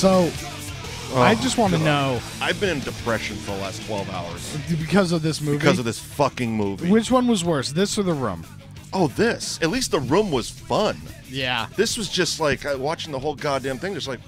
So I just want to know, I've been in depression for the last 12 hours because of this movie, because of this fucking movie. which one was worse, this or The Room? Oh, this. At least The Room was fun. Yeah. This was just like watching the whole goddamn thing. Just like,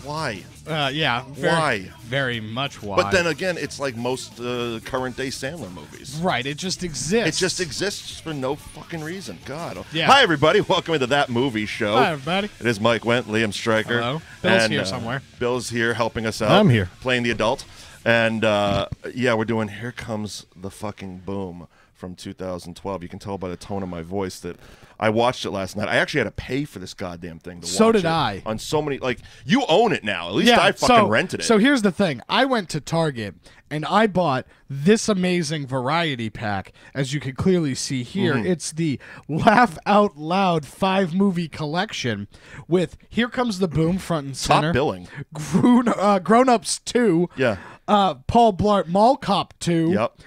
why? Yeah. Why? Very much why. But then again, it's like most current day Sandler movies. Right, it just exists. It just exists for no fucking reason. God. Yeah. Hi, everybody. Welcome into That Movie Show. Hi, everybody. It is Mike Wendt, Liam Stryker. Hello. Bill's and, here somewhere. Bill's here helping us out. I'm here. Playing the adult. And, yeah, we're doing Here Comes the Fucking Boom from 2012. You can tell by the tone of my voice that I watched it last night. I actually had to pay for this goddamn thing to watch. So did it I. On so many, like, you own it now. At least Yeah, I fucking rented it. So here's the thing. I went to Target and I bought this amazing variety pack, as you can clearly see here. Mm-hmm. It's the Laugh Out Loud 5-movie collection with Here Comes the Boom front and Top center. billing. Grown Ups 2. Yeah. Paul Blart Mall Cop 2. Yep.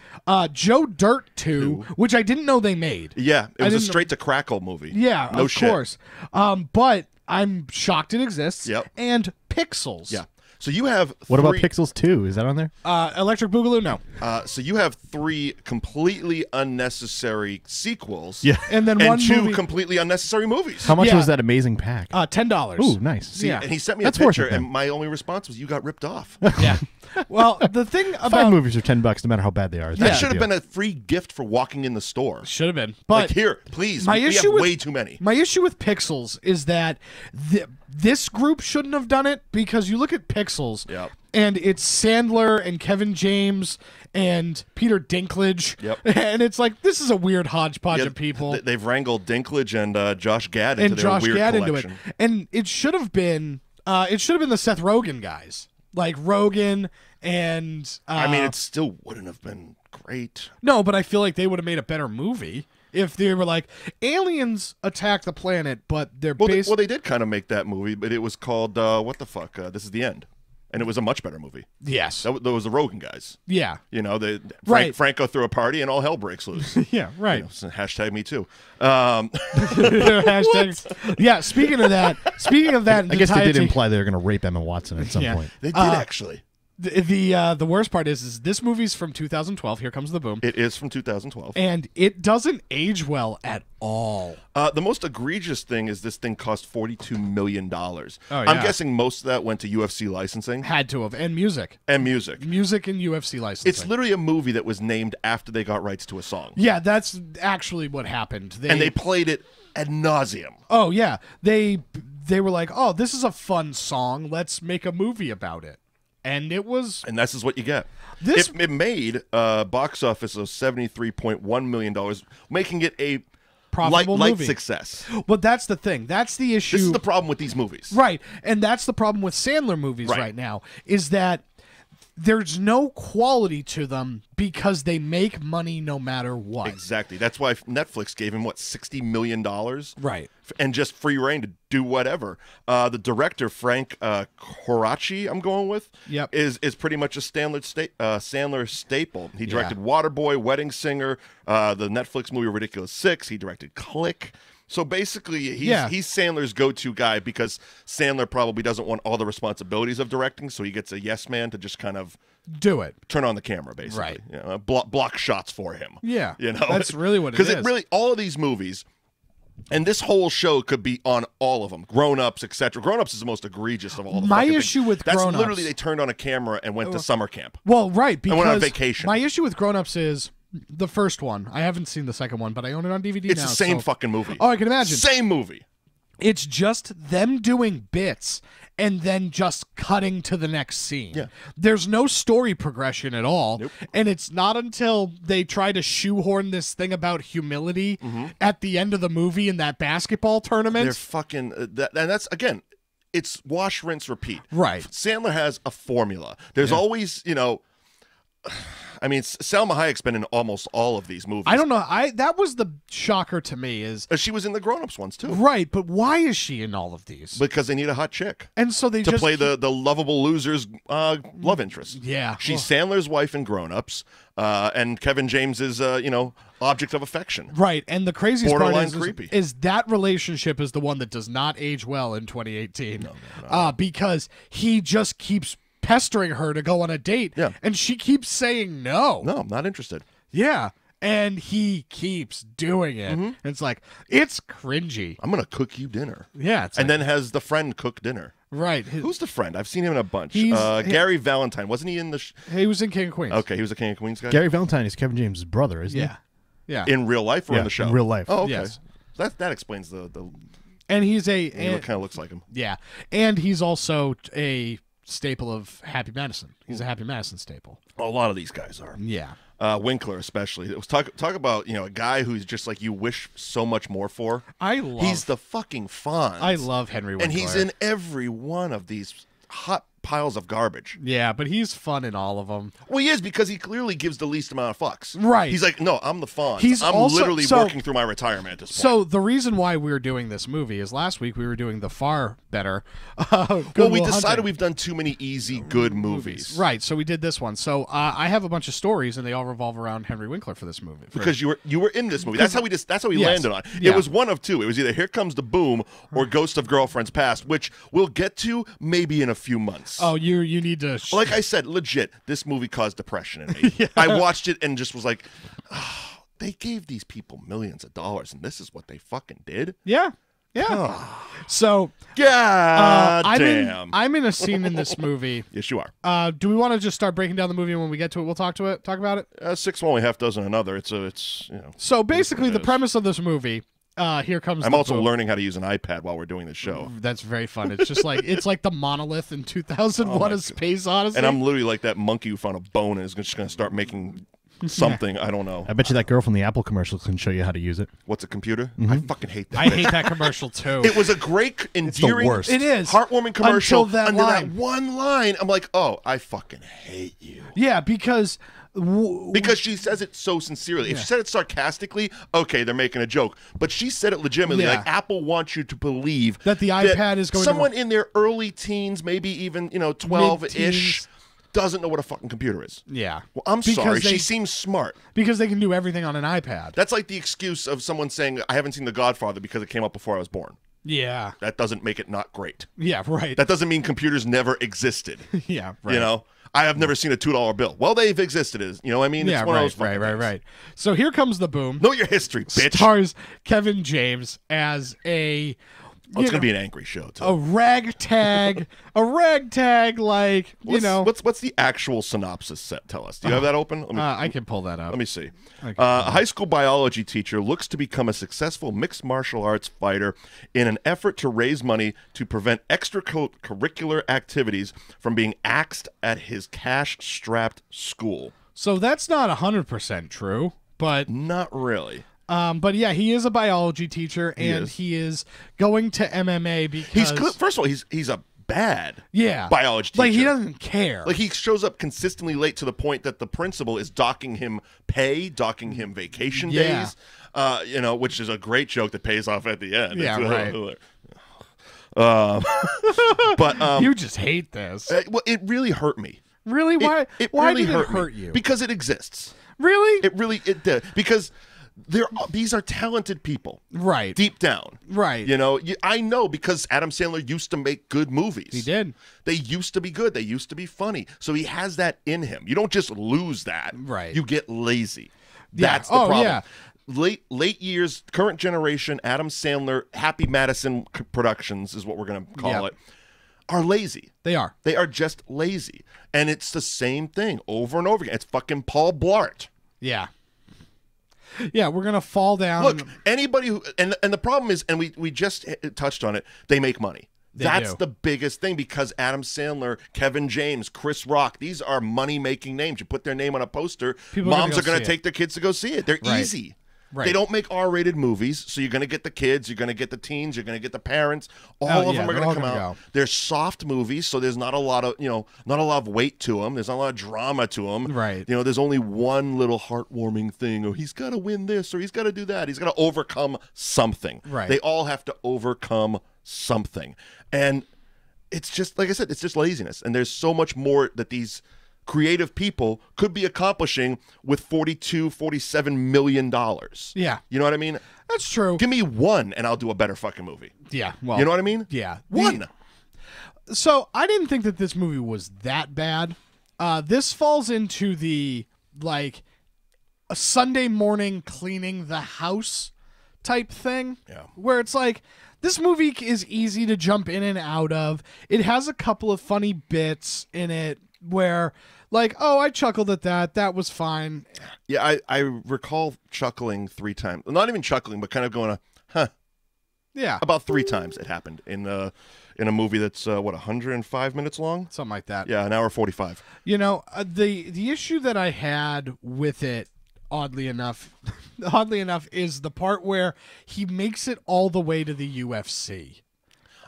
Joe Dirt 2, which I didn't know they made. Yeah, it I was a didn't- straight to crackle movie. Yeah, no of shit. course. But I'm shocked it exists. Yep. And Pixels. Yeah. So you have What about three- Pixels 2? Is that on there? Electric Boogaloo, no. So you have 3 completely unnecessary sequels. Yeah. And then and one 2 movie, completely unnecessary movies. How much Yeah. was that amazing pack? $10. Ooh, nice. See, yeah. and he sent me That's a worth picture, it, then. and my only response was, "You got ripped off." Yeah. Well, the thing 5 about movies are $10, no matter how bad they are. That should have been a free gift for walking in the store. should have been, Like, but here, please. my we issue have with- way too many. my issue with Pixels is that this group shouldn't have done it, because you look at Pixels, Yep. and it's Sandler and Kevin James and Peter Dinklage, Yep. and it's like, this is a weird hodgepodge Yeah, of people. They've wrangled Dinklage and Josh Gad into And their Josh weird Gad into collection. it, and it should have been the Seth Rogen guys, like Rogen and. I mean, it still wouldn't have been great. No, but I feel like they would have made a better movie if they were like, aliens attack the planet, but they're Well, based. they did kind of make that movie, but it was called what the fuck? This is the End, and it was a much better movie. Yes. That was the Rogan guys. Yeah. You know, Right. Franco threw a party and all hell breaks loose. Yeah. Right. You know, so hashtag me too. Hashtag. Yeah. Speaking of that, I guess they did Tati- imply they were going to rape Emma Watson at some Yeah. point. They did actually. The worst part is this movie's from 2012. Here Comes the Boom, It is from 2012. and it doesn't age well at all. The most egregious thing is this thing cost $42 million. Oh, I'm yeah. guessing most of that went to UFC licensing Had to have, and music, and music. and UFC licensing. It's literally a movie that was named after they got rights to a song. Yeah, that's actually what happened. And they played it ad nauseum. Oh yeah, they were like, oh, this is a fun song. Let's make a movie about it, and it was And this is what you get. This- It made box office of $73.1 million, making it a profitable light movie. success. But that's the thing. That's the issue. This is the problem with these movies. Right, and that's the problem with Sandler movies Right. right now, is that there's no quality to them because they make money no matter what. Exactly. That's why Netflix gave him, what, $60 million? Right. And just free reign to do whatever. The director, Frank Coraci, I'm going with, Yep. is pretty much a Sandler staple. He directed Waterboy, Wedding Singer, the Netflix movie Ridiculous Six. He directed Click. So basically, he's Sandler's go-to guy because Sandler probably doesn't want all the responsibilities of directing, so he gets a yes man to just kind of Do it. turn on the camera, basically. Right. You know, block shots for him. Yeah. You know, That's really what it Because is. it really, all of these movies, and this whole show could be on all of them. Grown Ups, etc. Grown Ups is the most egregious of all the My fucking issue things. with That's Grown literally Ups- they turned on a camera and went to summer camp. Well, right, because went on vacation. my issue with Grown Ups is the first one. I haven't seen the second one, but I own it on DVD It's now. the same so- fucking movie. Oh, I can imagine. Same movie. It's just them doing bits and then just cutting to the next scene. Yeah. There's no story progression at all. Nope. And it's not until they try to shoehorn this thing about humility at the end of the movie in that basketball tournament. They're fucking and that's again, it's wash, rinse, repeat. Right. Sandler has a formula. There's always, you know, I mean, Salma Hayek's been in almost all of these movies. I don't know. That was the shocker to me is she was in the Grown Ups ones too. Right, but why is she in all of these? Because they need a hot chick. And so they to just play the lovable loser's love interest. Yeah. She's Sandler's wife in Grown Ups, and Kevin James's object of affection. Right, and the craziest part creepy. is that relationship is the one that does not age well in 2018. No. Because he just keeps pestering her to go on a date, and she keeps saying no. No, I'm not interested. Yeah, and he keeps doing it. And it's like, it's cringy. I'm going to cook you dinner. Yeah. And then has the friend cook dinner. Right. Who's the friend? I've seen him in a bunch. Gary Valentine. Wasn't he in the... He was in King of Queens. Okay, he was a King of Queens guy? Gary Valentine is Kevin James' brother, isn't he? Yeah. In real life or in the show? In real life. Oh, okay. Yes. That explains the... And he's he kind of looks like him. Yeah. And he's also a staple of Happy Madison. He's a Happy Madison staple. A lot of these guys are. Yeah. Winkler especially. It was talk about a guy who's just like you wish so much more for. He's the fucking Fonz. I love Henry Winkler. And he's in every one of these hot piles of garbage. Yeah, but he's fun in all of them. Well, he is because he clearly gives the least amount of fucks. Right. He's like, no, I'm the Fonz. He's I'm also, literally working through my retirement at this point. So the reason why we're doing this movie is last week we were doing the far better. Well, we decided we've done too many easy, good movies. Right, so we did this one. So I have a bunch of stories, and they all revolve around Henry Winkler for this movie. Because you were in this movie. That's how we landed on. Yeah. It was one of two. It was either Here Comes the Boom or Ghost of Girlfriends Past, which we'll get to maybe in a few months. Oh, you need to... Like I said, legit, this movie caused depression in me. I watched it and just was like, oh, they gave these people millions of dollars, and this is what they fucking did? Yeah. So, damn. I'm in a scene in this movie. Yes, you are. Do we want to just start breaking down the movie, and when we get to it, we'll talk about it? 6 only half dozen another. It's So basically, the premise of this movie. Here comes. I'm also learning how to use an iPad while we're doing the show. That's very fun. It's just like the monolith in 2001: A Space Odyssey. And I'm literally like that monkey who found a bone and is just going to start making something. I don't know. I bet you that girl from the Apple commercial can show you how to use it. What's a computer? I fucking hate that. I hate that commercial too. It was a great, endearing, worst. It is heartwarming commercial. Until that one line, I'm like, oh, I fucking hate you. Yeah, because she says it so sincerely. If she said it sarcastically, okay, they're making a joke. But she said it legitimately. Yeah. Like, Apple wants you to believe that the iPad is going someone in their early teens, maybe even 12-ish, doesn't know what a fucking computer is. Yeah. Well, I'm sorry. She seems smart. Because they can do everything on an iPad. That's like the excuse of someone saying, I haven't seen The Godfather because it came out before I was born. Yeah. That doesn't make it not great. Yeah, right. That doesn't mean computers never existed. Yeah, right. I have never seen a $2 bill. Well, they've existed. What I mean? Yeah, it's one of those right. So Here Comes the Boom. Know your history, bitch. Stars Kevin James as a... it's going to be an angry show, too. A ragtag, like, What's the actual synopsis set? Tell us. Do you have that open? I can pull that up. Let me see. A high school biology teacher looks to become a successful mixed martial arts fighter in an effort to raise money to prevent extracurricular activities from being axed at his cash-strapped school. So that's not 100% true, but... Not really. But yeah, he is a biology teacher, and he is going to MMA because... First of all, he's a bad biology teacher. Like, he doesn't care. Like, he shows up consistently late to the point that the principal is docking him pay, docking him vacation days, which is a great joke that pays off at the end. Yeah, right. But you just hate this. Well, it really hurt me. Really? Why? Why really did it hurt you? Because it exists. Really? It did. Because these are talented people, right? Deep down, right? I know because Adam Sandler used to make good movies. He did. They used to be good. They used to be funny. So he has that in him. You don't just lose that. Right. You get lazy. That's the problem. Yeah. Late years, current generation, Adam Sandler, Happy Madison Productions is what we're going to call it, are lazy. They are. They are just lazy. And it's the same thing over and over again. It's fucking Paul Blart. Yeah. Yeah, we're going to fall down. Look, anybody who, and the problem is, and we just touched on it, they make money. That's the biggest thing because Adam Sandler, Kevin James, Chris Rock, these are money-making names. You put their name on a poster, moms are going to take their kids to go see it. They're easy. Right. They don't make R-rated movies, so you're going to get the kids, you're going to get the teens, you're going to get the parents. All of them are going to come out. They're soft movies, so there's not a lot of not a lot of weight to them. There's not a lot of drama to them. Right. There's only one little heartwarming thing. Or he's got to win this, or he's got to do that. He's got to overcome something. Right. They all have to overcome something, and it's just like I said, it's just laziness. And there's so much more that these creative people could be accomplishing with $47 million. Yeah. You know what I mean? That's true. Give me one and I'll do a better fucking movie. Yeah. Well, you know what I mean? Yeah. One. So I didn't think that this movie was that bad. This falls into the, like, a Sunday morning cleaning the house type thing. Yeah. Where it's like, this movie is easy to jump in and out of. It has a couple of funny bits in it where, like, oh, I chuckled at that. That was fine. Yeah, I recall chuckling 3 times. Not even chuckling, but kind of going, huh. Yeah. About 3 times it happened in a movie that's, 105 minutes long? Something like that. Yeah, an hour 45. The issue that I had with it, oddly enough, is the part where he makes it all the way to the UFC.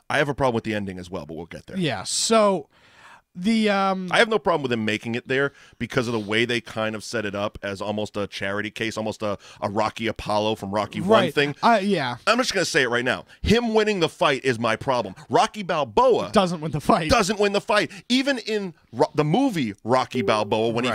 I have a problem with the ending as well, but we'll get there. Yeah, so I have no problem with him making it there because of the way they kind of set it up as almost a charity case, almost a Rocky Apollo from Rocky 1 thing. Yeah. I'm just going to say it right now. Him winning the fight is my problem. Rocky Balboa doesn't win the fight. Even in the movie Rocky Balboa, when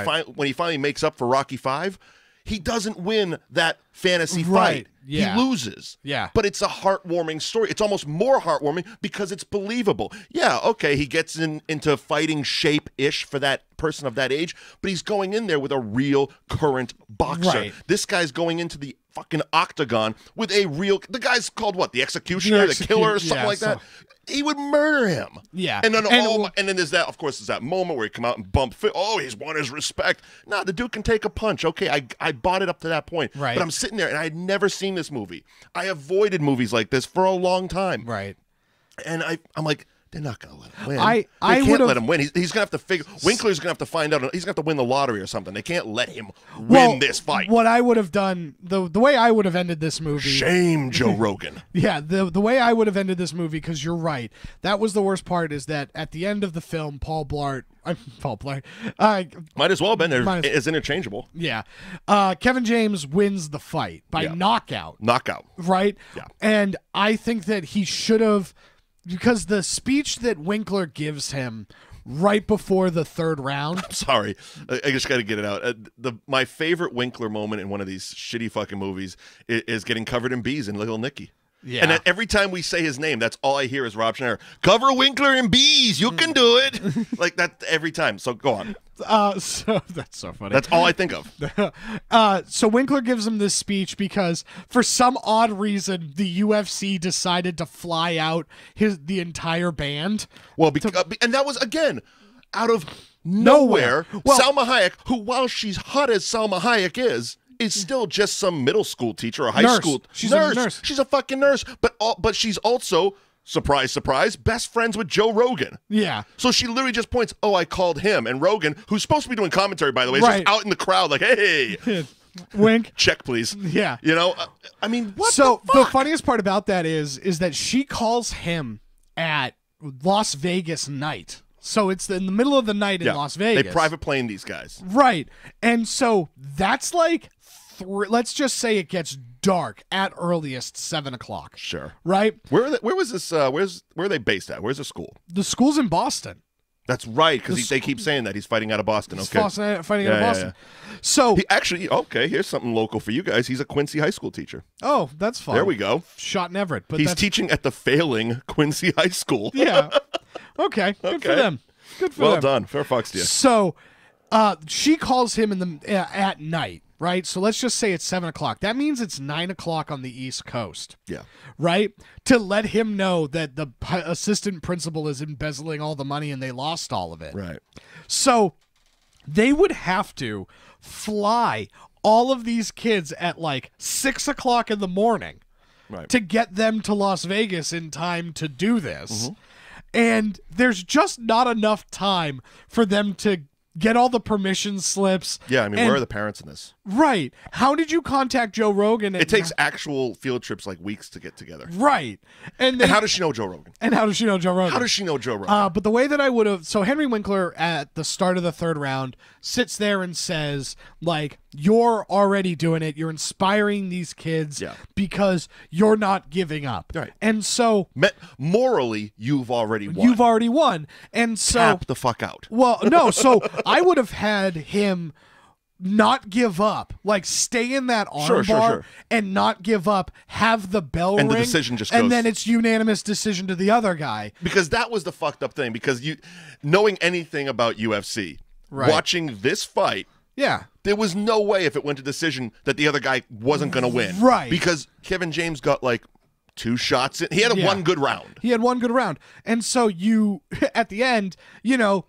he finally makes up for Rocky 5, he doesn't win that fantasy fight. Yeah. He loses. Yeah. But it's a heartwarming story. It's almost more heartwarming because it's believable. Yeah, okay, he gets into fighting shape-ish for that person of that age, but he's going in there with a real current boxer. Right. This guy's going into the fucking octagon with a real... The guy's called what? The Executioner? The Killer? Or something like that? He would murder him. Yeah. And then there's that, of course, there's that moment where he come out and bump. He's won his respect. No, the dude can take a punch. Okay, I bought it up to that point. Right. But I'm sitting there, and I had never seen this movie. I avoided movies like this for a long time. Right. And I'm like, they're not going to let him win. I can't let him win. He's going to have to figure. Winkler's going to have to find out. He's going to have to win the lottery or something. They can't let him win this fight. What I would have done, the way I would have ended this movie. Shame Joe Rogan. Yeah, the way I would have ended this movie, because you're right. That was the worst part, is that at the end of the film, Paul Blart. Might as well have been. It's interchangeable. Yeah. Kevin James wins the fight by knockout. Right? Yeah. And I think that he should have, because the speech that Winkler gives him right before the 3rd round. I'm sorry. I just got to get it out. My favorite Winkler moment in one of these shitty fucking movies is getting covered in bees in Little Nicky. Yeah. And every time we say his name, that's all I hear is Rob Schneider. Cover Winkler in bees. You can do it. Like that every time. So go on. So that's so funny. That's all I think of. So Winkler gives him this speech because for some odd reason the UFC decided to fly out the entire band. Well, and that was again out of nowhere. Well, Salma Hayek, who while she's hot as Salma Hayek is still just some middle school teacher or high school She's nurse. a nurse. She's a fucking nurse, but she's also, surprise, surprise, best friends with Joe Rogan. Yeah. So she literally just points, oh, I called him. And Rogan, who's supposed to be doing commentary, by the way, is just out in the crowd like, hey. Wink. Check, please. Yeah. I mean, what so the fuck? The funniest part about that is that she calls him at Las Vegas night. So it's in the middle of the night in Las Vegas. They private plane these guys. Right. And so that's like, let's just say it gets dark at earliest 7 o'clock. Sure. Right? Where was this? Where are they based at? Where's the school? The school's in Boston. That's right, because they keep saying that he's fighting out of Boston. Okay. Fighting out of Boston. Yeah. So he actually, okay, here's something local for you guys. He's a Quincy High School teacher. Oh, that's fun. There we go. Shot in Everett. But he's teaching at the failing Quincy High School. Yeah. Okay. Good for them. Good for them. Well done. Fair fucks to you. So she calls him at night. Right? So let's just say it's 7 o'clock. That means it's 9 o'clock on the East Coast. Yeah. Right? To let him know that the assistant principal is embezzling all the money and they lost all of it. Right. So they would have to fly all of these kids at like 6 o'clock in the morning to get them to Las Vegas in time to do this. Mm-hmm. And there's just not enough time for them to get all the permission slips. Yeah, I mean, where are the parents in this? Right. How did you contact Joe Rogan? It takes actual field trips like weeks to get together. Right. And how does she know Joe Rogan? And how does she know Joe Rogan? How does she know Joe Rogan? But the way that I would have... So Henry Winkler, at the start of the third round, sits there and says, like, you're already doing it. You're inspiring these kids because you're not giving up. Right. And so... Morally, you've already won. You've already won. And so... Tap the fuck out. Well, no. So I would have had him... not give up, like stay in that arm bar and not give up, have the bell ring, and the decision just goes. And then it's unanimous decision to the other guy. Because that was the fucked up thing, because knowing anything about UFC, watching this fight, there was no way if it went to decision that the other guy wasn't going to win. Right. Because Kevin James got like 2 shots in. He had one good round. He had one good round. And so you, at the end, the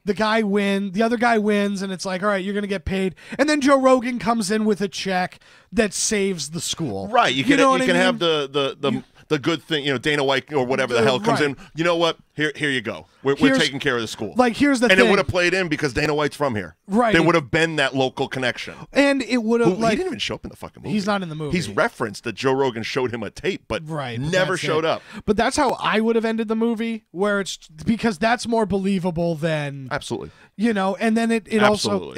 other guy wins, and it's like, all right, you're going to get paid. And then Joe Rogan comes in with a check that saves the school. Right. You can have the good thing, Dana White or whatever the hell comes in. You know what? Here you go. We're taking care of the school. Like, here's the thing. And it would have played in because Dana White's from here. Right. There would have been that local connection. And it would have, he didn't even show up in the fucking movie. He's not in the movie. He's referenced that Joe Rogan showed him a tape, but never showed up. But that's how I would have ended the movie, where it's because that's more believable than... Absolutely. And then it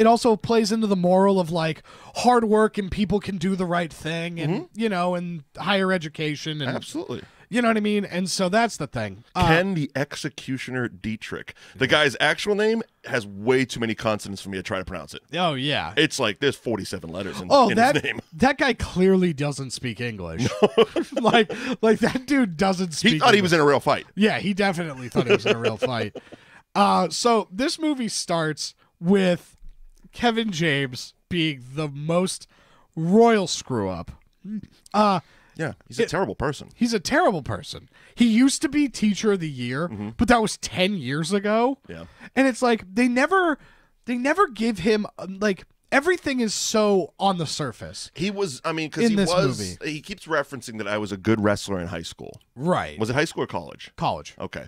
also plays into the moral of, like, hard work and people can do the right thing and, and higher education. And, absolutely. You know what I mean? And so that's the thing. Ken the Executioner Dietrich. The guy's actual name has way too many consonants for me to try to pronounce it. Oh, yeah. It's like there's 47 letters in his name. That guy clearly doesn't speak English. like that dude doesn't speak He thought he was in a real fight. Yeah, he definitely thought he was in a real fight. So this movie starts with Kevin James being the most royal screw-up. Yeah, he's a terrible person. He's a terrible person. He used to be Teacher of the Year, but that was 10 years ago. Yeah. And it's like they never give him, like, everything is so on the surface. He was, because he keeps referencing that I was a good wrestler in high school. Right. Was it high school or college? College. Okay.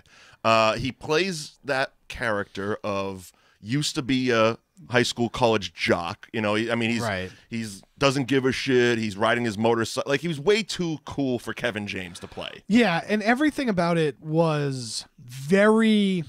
He plays that character of used to be a high school college jock. He's doesn't give a shit. He's riding his motorcycle. Like, he was way too cool for Kevin James to play. Yeah, and everything about it was very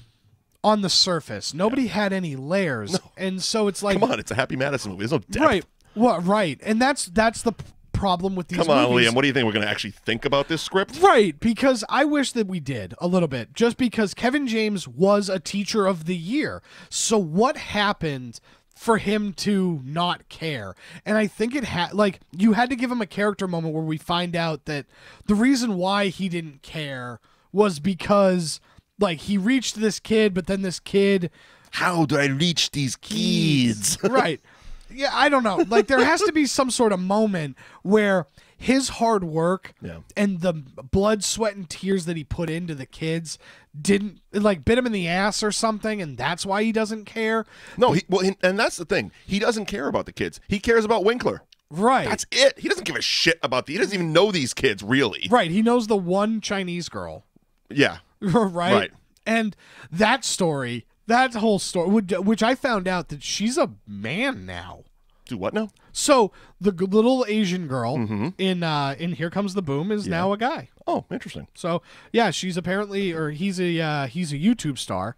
on the surface. Nobody had any layers. No. And so it's like, come on, it's a Happy Madison movie. There's no depth. Right. Well, right. And that's the problem with these movies. Come on, Liam. What do you think? We're going to actually think about this script? Right, because I wish that we did a little bit, just because Kevin James was a Teacher of the Year. So what happened for him to not care? And I think you had to give him a character moment where we find out that the reason why he didn't care was because, like, he reached this kid, but then this kid... How do I reach these kids? Right. Yeah, I don't know. Like, there has to be some sort of moment where his hard work and the blood, sweat, and tears that he put into the kids didn't, like, bit him in the ass or something, and that's why he doesn't care. No, and that's the thing. He doesn't care about the kids. He cares about Winkler. Right. That's it. He doesn't give a shit about he doesn't even know these kids, really. Right. He knows the one Chinese girl. Yeah. Right. And that story... That whole story, which I found out that she's a man now. Do what now? So the little Asian girl in Here Comes the Boom is now a guy. Oh, interesting. So yeah, she's apparently, or he's a YouTube star.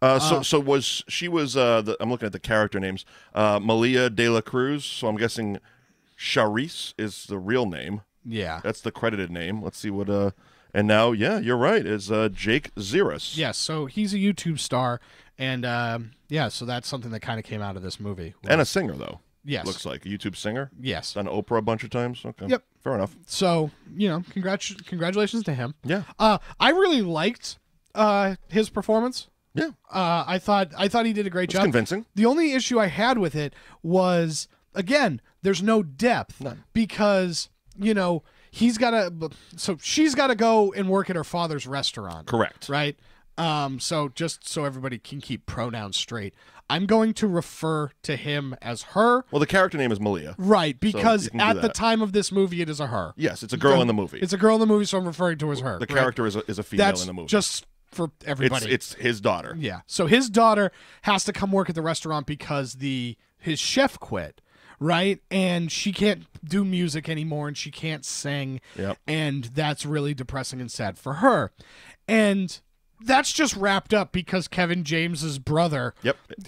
So was she was I'm looking at the character names. Malia de la Cruz. So I'm guessing Charisse is the real name. Yeah, that's the credited name. Let's see what. And now, yeah, you're right. Is Jake Zeros. Yes, so he's a YouTube star, and so that's something that kind of came out of this movie. And a singer, though. Yes. Looks like a YouTube singer. Yes. Done Oprah a bunch of times. Okay. Yep. Fair enough. So, congratulations to him. Yeah. I really liked his performance. Yeah. I thought he did a great job. Convincing. The only issue I had with it was, again, there's no depth. None. Because, she's got to go and work at her father's restaurant. Correct. Right? So just so everybody can keep pronouns straight, I'm going to refer to him as her. Well, the character name is Malia. Right, because so at the time of this movie, it is a her. Yes, it's a girl in the movie. It's a girl in the movie, so I'm referring to as her. The character is a female in the movie. Just for everybody. It's his daughter. Yeah. So his daughter has to come work at the restaurant because his chef quit. right? And she can't do music anymore, and she can't sing, and that's really depressing and sad for her. And that's just wrapped up because Kevin James's brother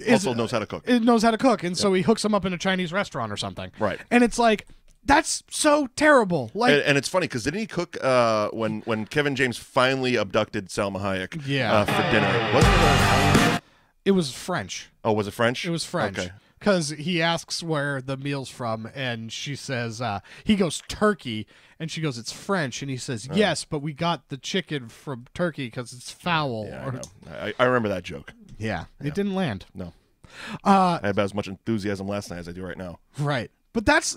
also knows how to cook. Knows how to cook, and so he hooks him up in a Chinese restaurant or something. Right. And it's like, that's so terrible. Like, and it's funny because didn't he cook when Kevin James finally abducted Salma Hayek for dinner? Wasn't it? It was French. Oh, was it French? It was French. Okay. Because he asks where the meal's from, and she says, he goes, Turkey, and she goes, it's French, and he says, yes, but we got the chicken from Turkey because it's foul. Yeah, I know. I remember that joke. Yeah, it didn't land. No. I had about as much enthusiasm last night as I do right now. Right. But that's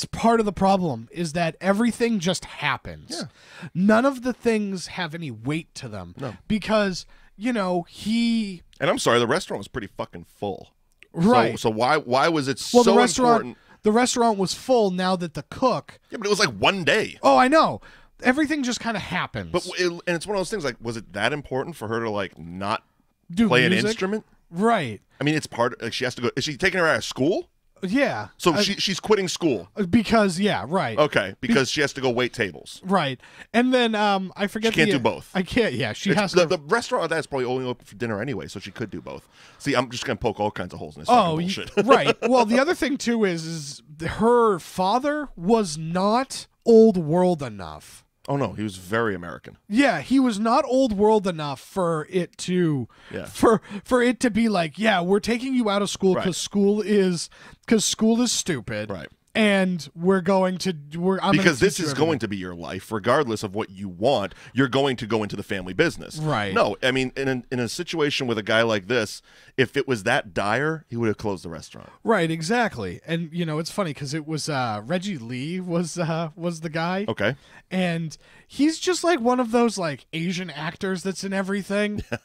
part of the problem, is that everything just happens. Yeah. None of the things have any weight to them. No. Because, he... And I'm sorry, the restaurant was pretty fucking full. Right. So why was it so important? The restaurant was full now that the cook... Yeah, but it was like one day. Oh, I know. Everything just kind of happens. And it's one of those things, like, was it that important for her to, like, not do play music? An instrument? Right. I mean, it's part... Like, she has to go... Is she taking her out of school? Yeah. So she's quitting school. Because, right. Okay, because she has to go wait tables. Right. And then I forget... She can't do both. I can't, she has to... The restaurant that's probably only open for dinner anyway, so she could do both. See, I'm just going to poke all kinds of holes in this fucking bullshit. Right. Well, the other thing, too, is her father was not old world enough. Oh, no, he was very American. Yeah, he was not old world enough for it to for it to be like, we're taking you out of school because school is stupid. Right. And because this is going to be your life, regardless of what you want. You're going to go into the family business, right? No, I mean, in a situation with a guy like this, if it was that dire, he would have closed the restaurant. Right, exactly. And it's funny because it was Reggie Lee was the guy. Okay, and he's just like one of those like Asian actors that's in everything. Yeah.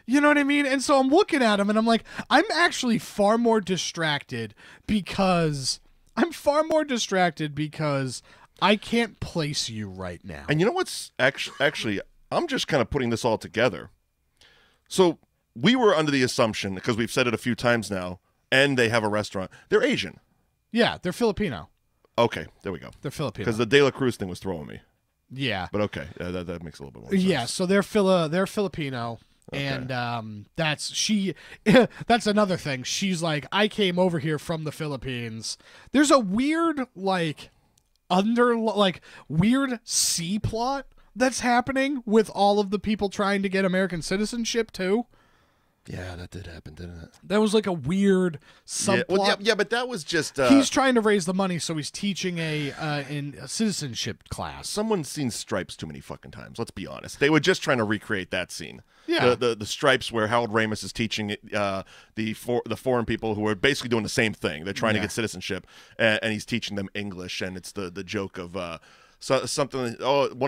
You know what I mean? And so I'm looking at him and I'm like, I'm actually far more distracted because I can't place you right now. And you know what's actually I'm just kind of putting this all together. So we were under the assumption, because we've said it a few times now, and they have a restaurant. They're Asian. Yeah, they're Filipino. Okay, there we go. They're Filipino. Because the De La Cruz thing was throwing me. Yeah. But okay, that makes a little bit more sense. Yeah, so they're Filipino. Okay. And that's another thing. She's like, I came over here from the Philippines. There's a weird weird C plot that's happening with all of the people trying to get American citizenship too. Yeah, that did happen, didn't it? That was like a weird subplot. Yeah, but that was just... he's trying to raise the money, so he's teaching in a citizenship class. Someone's seen Stripes too many fucking times, let's be honest. They were just trying to recreate that scene. Yeah. The Stripes where Harold Ramis is teaching the foreign people who are basically doing the same thing. They're trying to get citizenship, and he's teaching them English, and it's the joke of... one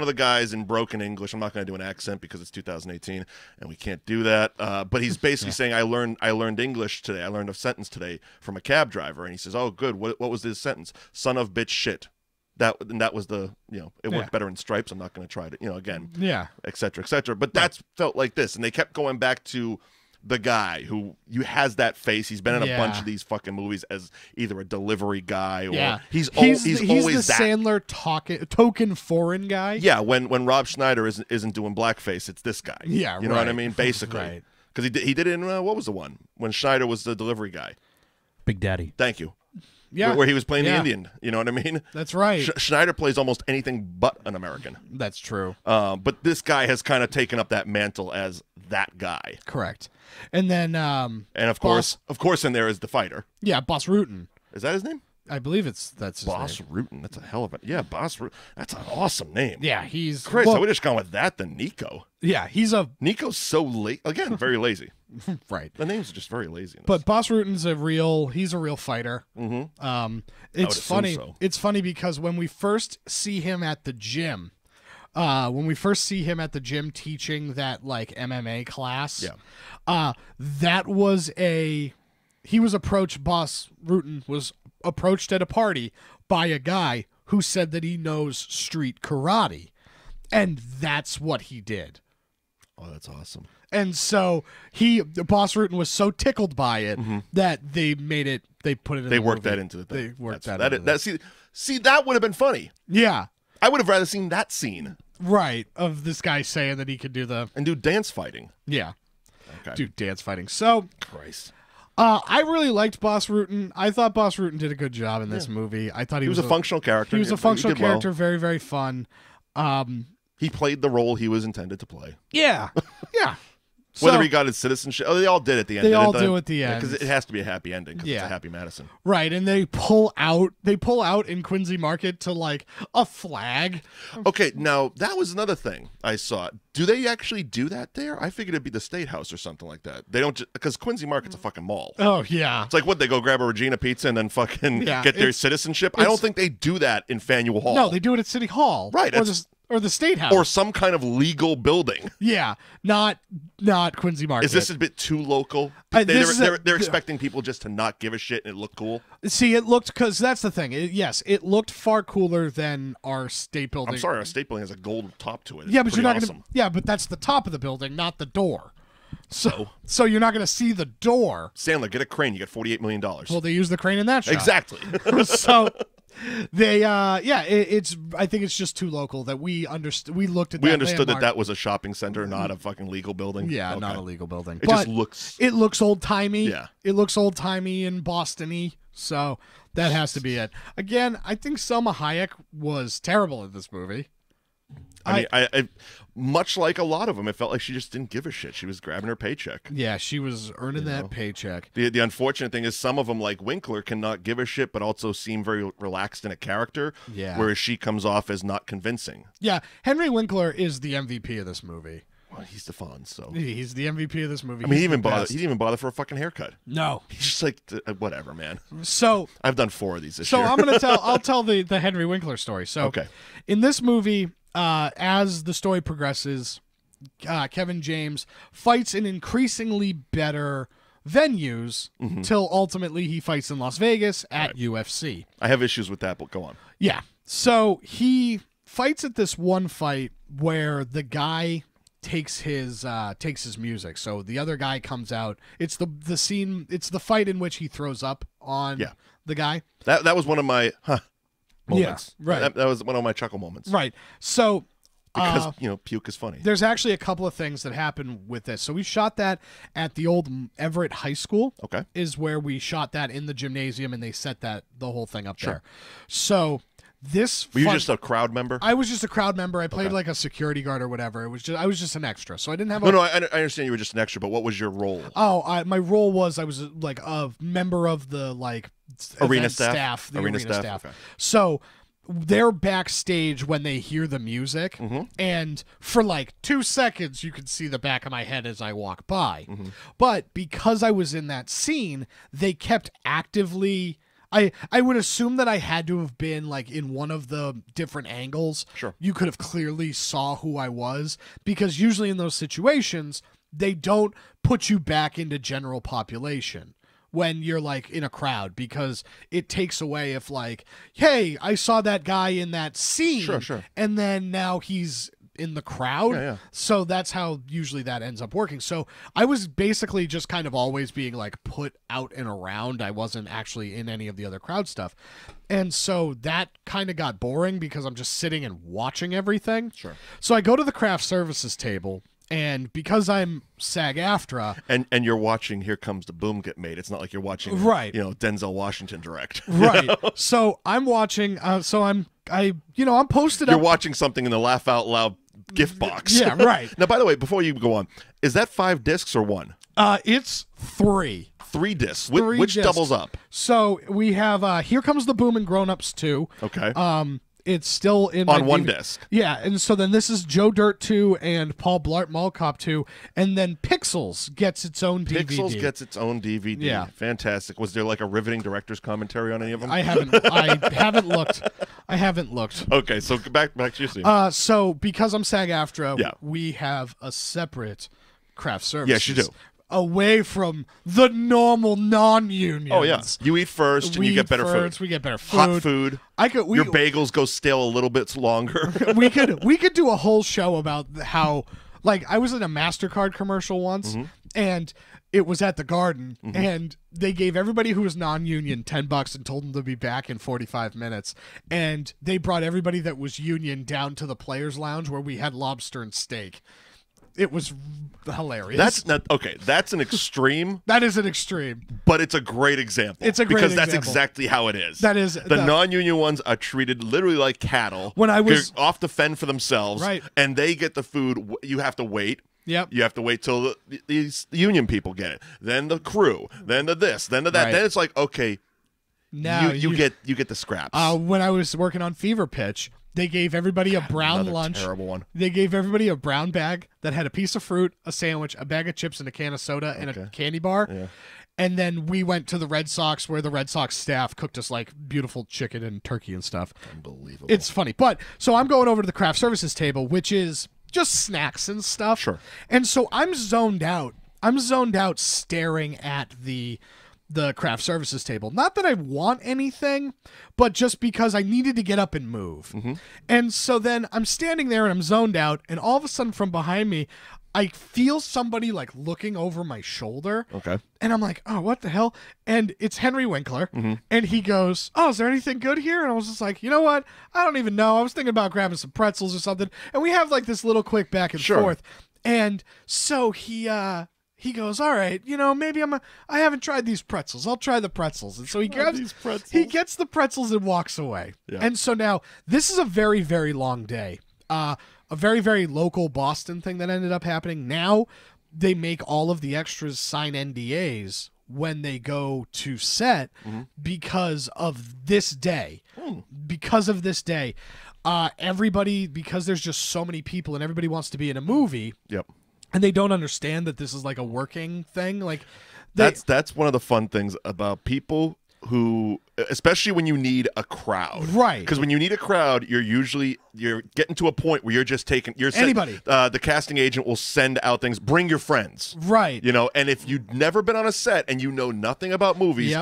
of the guys in broken English. I'm not going to do an accent because it's 2018 and we can't do that. But he's basically saying, "I learned English today. I learned a sentence today from a cab driver." And he says, "Oh, good. What was this sentence? Son of bitch shit." That was the it worked better in Stripes. I'm not going to try to again et cetera, et cetera. But that's felt like this, and they kept going back to the guy who has that face. He's been in a bunch of these fucking movies as either a delivery guy or he's always the that Sandler token foreign guy. Yeah, when Rob Schneider isn't doing blackface, it's this guy. Yeah, you know what I mean, basically. Because he did it in what was the one when Schneider was the delivery guy? Big Daddy. Thank you. Yeah, where he was playing the Indian. You know what I mean? That's right. Schneider plays almost anything but an American. That's true. But this guy has kind of taken up that mantle as that guy. Correct. And then and of course in there is the fighter. Yeah, Boss Rutan. Is that his name? I believe that's his Boss name. Rutan. That's a hell of a Boss Rutan. That's an awesome name. Yeah, he's Chris. I would have just gone with that than Nico. Yeah, Nico's so again very lazy. Right. The name's just very lazy. But Boss Rutan's a real fighter. Mm-hmm. It's funny. So. It's funny because when we first see him at the gym. Teaching that like MMA class, Boss Rutan was approached at a party by a guy who said that he knows street karate, and that's what he did. Oh, that's awesome. And so Boss Rutan was so tickled by it that they made it. They put it in. They the worked movie. that into the thing. They worked that. See, that would have been funny. Yeah. I would have rather seen that scene. Right, of this guy saying that he could do and do dance fighting. Yeah. Okay. Do dance fighting. So, Christ. I really liked Boss Rutan. I thought Boss Rutan did a good job in this movie. I thought he was a functional character. He was a functional character, very, very fun. He played the role he was intended to play. Yeah. Yeah. Whether he got his citizenship, they all did at the end. They all do at the end because it has to be a happy ending. Because it's a happy Madison, right? And they pull out in Quincy Market to like a flag. Okay, now that was another thing I saw. Do they actually do that there? I figured it'd be the State House or something like that. They don't, because Quincy Market's a fucking mall. Oh yeah, it's like what, they go grab a Regina pizza and then fucking get their citizenship. I don't think they do that in Faneuil Hall. No, they do it at City Hall, right? Or the State House. Or some kind of legal building. Yeah, not Quincy Market. Is this a bit too local? They're expecting people just to not give a shit and it looked cool? See, it looked, because that's the thing. It looked far cooler than our state building. I'm sorry, our state building has a gold top to it. It's but you're not awesome. going to... Yeah, but that's the top of the building, not the door. So you're not going to see the door. Sandler, get a crane. You get $48 million. Well, they use the crane in that shot. Exactly. So... They it's I think it's just too local that we understood. We looked at we understood that was a shopping center, not a fucking legal building. Yeah, okay. Not a legal building. It just looks. It looks old timey. Yeah, it looks old timey and Boston-y. So that has to be it. Again, I think Selma Hayek was terrible in this movie. I much like a lot of them, it felt like she just didn't give a shit. She was grabbing her paycheck. Yeah, she was earning that paycheck. The unfortunate thing is some of them, like Winkler, cannot give a shit, but also seem very relaxed in a character. Yeah. Whereas she comes off as not convincing. Yeah, Henry Winkler is the MVP of this movie. Well, he's the Fonz, so he's the MVP of this movie. I mean, he didn't even bother for a fucking haircut. No, he's just like whatever, man. So I've done 4 of these this year. So I'll tell the Henry Winkler story. So okay, in this movie. As the story progresses, Kevin James fights in increasingly better venues till ultimately he fights in Las Vegas at UFC. I have issues with that, but go on. Yeah. So he fights at this one fight where the guy takes his music. So the other guy comes out. It's the scene. It's the fight in which he throws up on the guy. That was one of my moments. Yeah, right. That was one of my chuckle moments. Right. So because puke is funny. There's actually a couple of things that happen with this. So we shot that at the old Everett High School. Okay. Is where we shot that in the gymnasium, and they set the whole thing up there. So were you just a crowd member? I was just a crowd member. I played like a security guard or whatever. I was just an extra. So I didn't have No, I understand you were just an extra, but what was your role? Oh, my role was I was like a member of the arena staff. The arena staff. Okay. So they're backstage when they hear the music, and for like 2 seconds you can see the back of my head as I walk by. But because I was in that scene, they kept actively... I would assume that I had to have been like in one of the different angles. Sure. You could have clearly saw who I was, because usually in those situations, they don't put you back into general population when you're like in a crowd, because it takes away if like, hey, I saw that guy in that scene. Sure. And then now he's in the crowd. Yeah. So that's how usually that ends up working. So I was basically just kind of always being like put out and around. I wasn't actually in any of the other crowd stuff. And so that kind of got boring because I'm just sitting and watching everything. Sure. So I go to the craft services table, and because I'm SAG-AFTRA, and you're watching Here Comes the Boom get made. It's not like you're watching Denzel Washington direct. Right. So I'm watching I'm posted up. You're watching something in the laugh out loud gift box. Yeah, right. Now, by the way, before you go on, is that 5 discs or 1? It's 3. 3 discs. Which discs. doubles up? So we have Here Comes the Boom and Grown Ups 2. Okay. It's still in on one disc. Yeah, and so then this is Joe Dirt 2 and Paul Blart Mall Cop 2, and then Pixels gets its own DVD. Pixels gets its own DVD. Yeah. Fantastic. Was there like a riveting director's commentary on any of them? I haven't looked. Okay, so back to your scene. So because I'm SAG-AFTRA, we have a separate craft service. Yes, you do. Away from the normal non-unions. Oh yeah, you eat first and you get better food. We get better food. Hot food. Your bagels go stale a little bit longer. we could do a whole show about how Like, I was in a MasterCard commercial once, and it was at the Garden, and they gave everybody who was non-union $10 and told them to be back in 45 minutes. And they brought everybody that was union down to the Players Lounge where we had lobster and steak. It was hilarious. That's not okay. That's an extreme. That is an extreme, but it's a great example. It's a great because example. That's exactly how it is. That is the non-union ones are treated literally like cattle. When I was off the fend for themselves, right, and they get the food. You have to wait. Yep. You have to wait till these union people get it. Then the crew. Then the this. Then the that. Right. Then it's like, okay, now you get the scraps. When I was working on Fever Pitch, they gave everybody a brown lunch. Terrible one. They gave everybody a brown bag that had a piece of fruit, a sandwich, a bag of chips, and a can of soda, and a candy bar. Yeah. And then we went to the Red Sox, where the Red Sox staff cooked us like beautiful chicken and turkey and stuff. Unbelievable. It's funny. But so I'm going over to the craft services table, which is just snacks and stuff. Sure. And so I'm zoned out. I'm zoned out staring at the craft services table. Not that I want anything, but just because I needed to get up and move. And so then I'm standing there and I'm zoned out, and all of a sudden from behind me, I feel somebody like looking over my shoulder. Okay. And I'm like, oh, what the hell? And it's Henry Winkler. And he goes, oh, is there anything good here? And I was just like, you know what? I don't even know. I was thinking about grabbing some pretzels or something. And we have like this little quick back and forth. And so he goes, all right, maybe I haven't tried these pretzels. I'll try the pretzels. And so he grabs these pretzels. He gets the pretzels and walks away. Yeah. And so now this is a very, very long day. A very, very local Boston thing that ended up happening. Now they make all of the extras sign NDAs when they go to set because of this day. Because of this day. Everybody, because there's just so many people and everybody wants to be in a movie. Yep. And they don't understand that this is like a working thing. Like that's one of the fun things about people who, especially when you need a crowd, right? Because when you need a crowd, you're getting to a point where you're just taking anybody. The casting agent will send out things. Bring your friends, right? And if you've never been on a set and you know nothing about movies,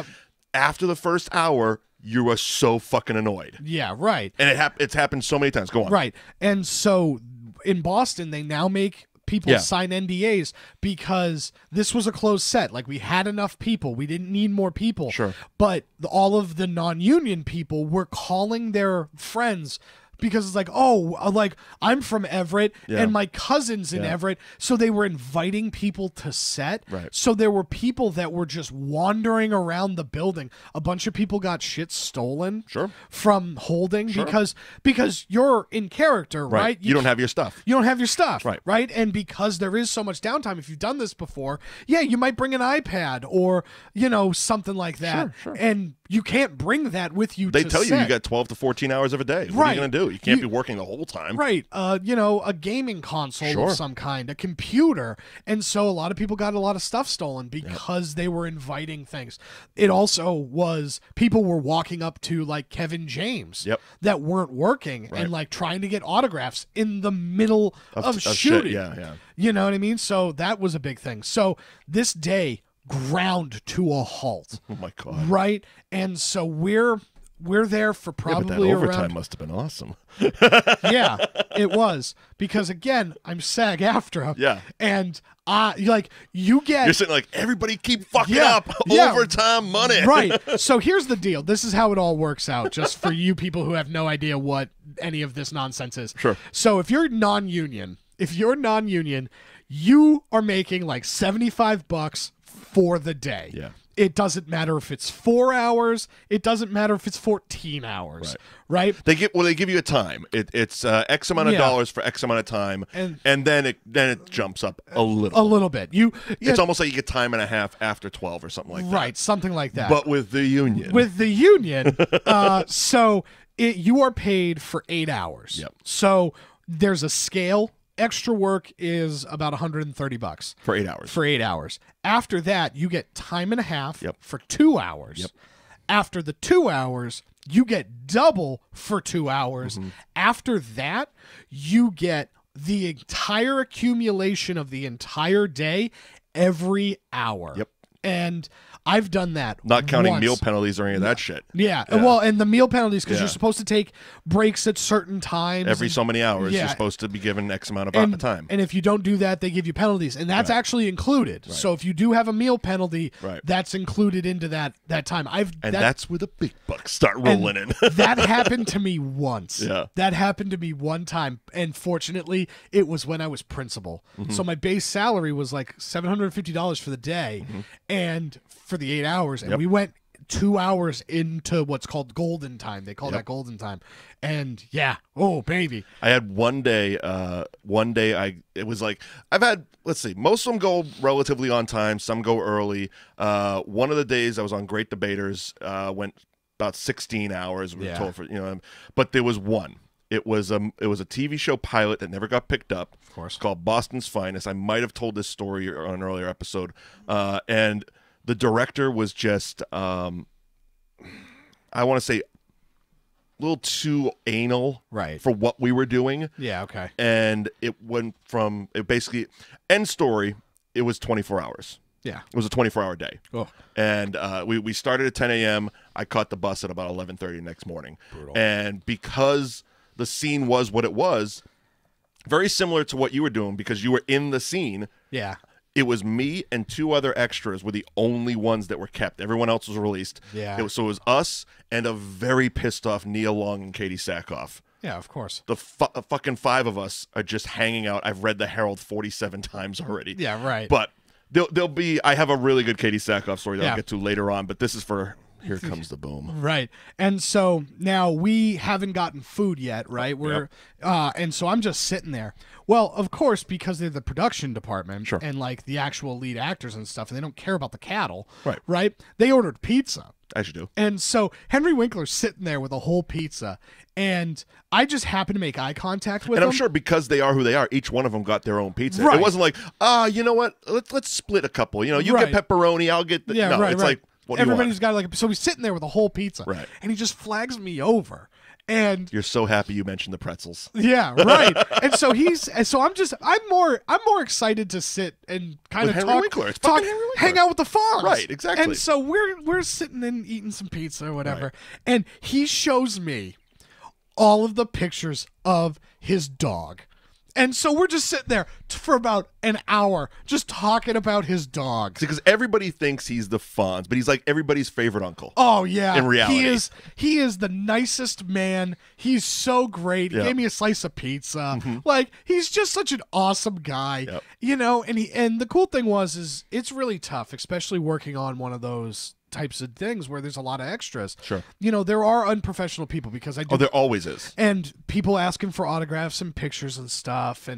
after the first hour, you are so fucking annoyed. Yeah, right. And it's happened so many times. Go on. Right, and so in Boston, they now make people sign NDAs because this was a closed set. Like, we had enough people. We didn't need more people. Sure. But all of the non-union people were calling their friends because it's like, oh, like, I'm from Everett and my cousin's in Everett. So they were inviting people to set. Right. So there were people that were just wandering around the building. A bunch of people got shit stolen from holding because you're in character, right? You don't have your stuff. You don't have your stuff. Right. And because there is so much downtime, if you've done this before, you might bring an iPad or, something like that. Sure. And you can't bring that with you. They tell you got 12 to 14 hours of a day. What are you going to do? You can't be working the whole time. Right. A gaming console of some kind, a computer. And so a lot of people got a lot of stuff stolen because they were inviting things. It also was people were walking up to like Kevin James that weren't working and like trying to get autographs in the middle of shooting. Yeah. You know what I mean? So that was a big thing. So this day ground to a halt. Oh my God. Right? And so we're there for probably but that overtime around. must have been awesome. Yeah, it was, because again, I'm SAG-AFTRA. Yeah. And you're sitting like, everybody keep fucking up overtime money. Right. So here's the deal. This is how it all works out, just for you people who have no idea what any of this nonsense is. Sure. So if you're non-union, you are making like $75 for the day. Yeah. It doesn't matter if it's 4 hours. It doesn't matter if it's 14 hours. Right? They give you a time. It's X amount of dollars for X amount of time, and then it jumps up a little. A little bit. It's almost like you get time and a half after 12 or something like that. Right, something like that. But with the union. So you are paid for 8 hours. Yep. So there's a scale. Extra work is about $130 for 8 hours. For 8 hours. After that, you get time and a half for 2 hours. Yep. After the 2 hours, you get double for 2 hours. After that, you get the entire accumulation of the entire day every hour. Yep. And I've done that. Not counting once. meal penalties or any of that shit. Yeah. Well, and the meal penalties, because you're supposed to take breaks at certain times. Every so many hours, you're supposed to be given X amount of time. And if you don't do that, they give you penalties. And that's actually included. So if you do have a meal penalty, that's included into that time. That's where the big bucks start rolling in. That happened to me once. Yeah. That happened to me one time. And fortunately, it was when I was principal. So my base salary was like $750 for the day and for the 8 hours. And we went 2 hours into what's called golden time. They call that golden time. And oh baby. I had one day it was like, I've had, let's see, most of them go relatively on time, some go early. One of the days I was on Great Debaters, went about 16 hours, we were told, for, but there was one. It was a TV show pilot that never got picked up. Of course. Called Boston's Finest. I might have told this story on an earlier episode. And the director was just, I want to say, a little too anal for what we were doing. Yeah, okay. And it went from, it basically, end story, it was 24 hours. Yeah. It was a 24-hour day. Oh. And we started at 10 a.m. I caught the bus at about 11:30 the next morning. Brutal. And because the scene was what it was, very similar to what you were doing because you were in the scene. Yeah. It was me and 2 other extras were the only ones that were kept. Everyone else was released. Yeah. So it was us and a very pissed off Neil Long and Katie Sackhoff. Yeah, of course. The fucking 5 of us are just hanging out. I've read the Herald 47 times already. Yeah, right. But there'll be, I have a really good Katie Sackhoff story that I'll get to later on, but this is for Here Comes the Boom. Right. And so now we haven't gotten food yet, right? And so I'm just sitting there. Well, of course, because they're the production department and like the actual lead actors and stuff, and they don't care about the cattle, right? They ordered pizza. As you do. And so Henry Winkler's sitting there with a whole pizza, and I just happened to make eye contact with him. And I'm sure because they are who they are, each one of them got their own pizza. Right. It wasn't like, you know what? Let's split a couple. You get pepperoni, I'll get the... no, it's like, what do you want? Everybody's got like... So he's sitting there with a whole pizza. Right. And he just flags me over. And you're so happy you mentioned the pretzels. Yeah, right. And so I'm more excited to sit and kind of hang out with the Fonz. Right, exactly. And so we're sitting and eating some pizza or whatever. Right. And he shows me all of the pictures of his dog. And so we're just sitting there for about an hour just talking about his dog. Because everybody thinks he's the Fonz, but he's like everybody's favorite uncle. Oh, yeah. In reality. He is the nicest man. He's so great. He gave me a slice of pizza. Like, he's just such an awesome guy. And the cool thing is it's really tough, especially working on one of those types of things where there's a lot of extras. Sure. There are unprofessional people because I do. Oh, there always is. And people asking for autographs and pictures and stuff.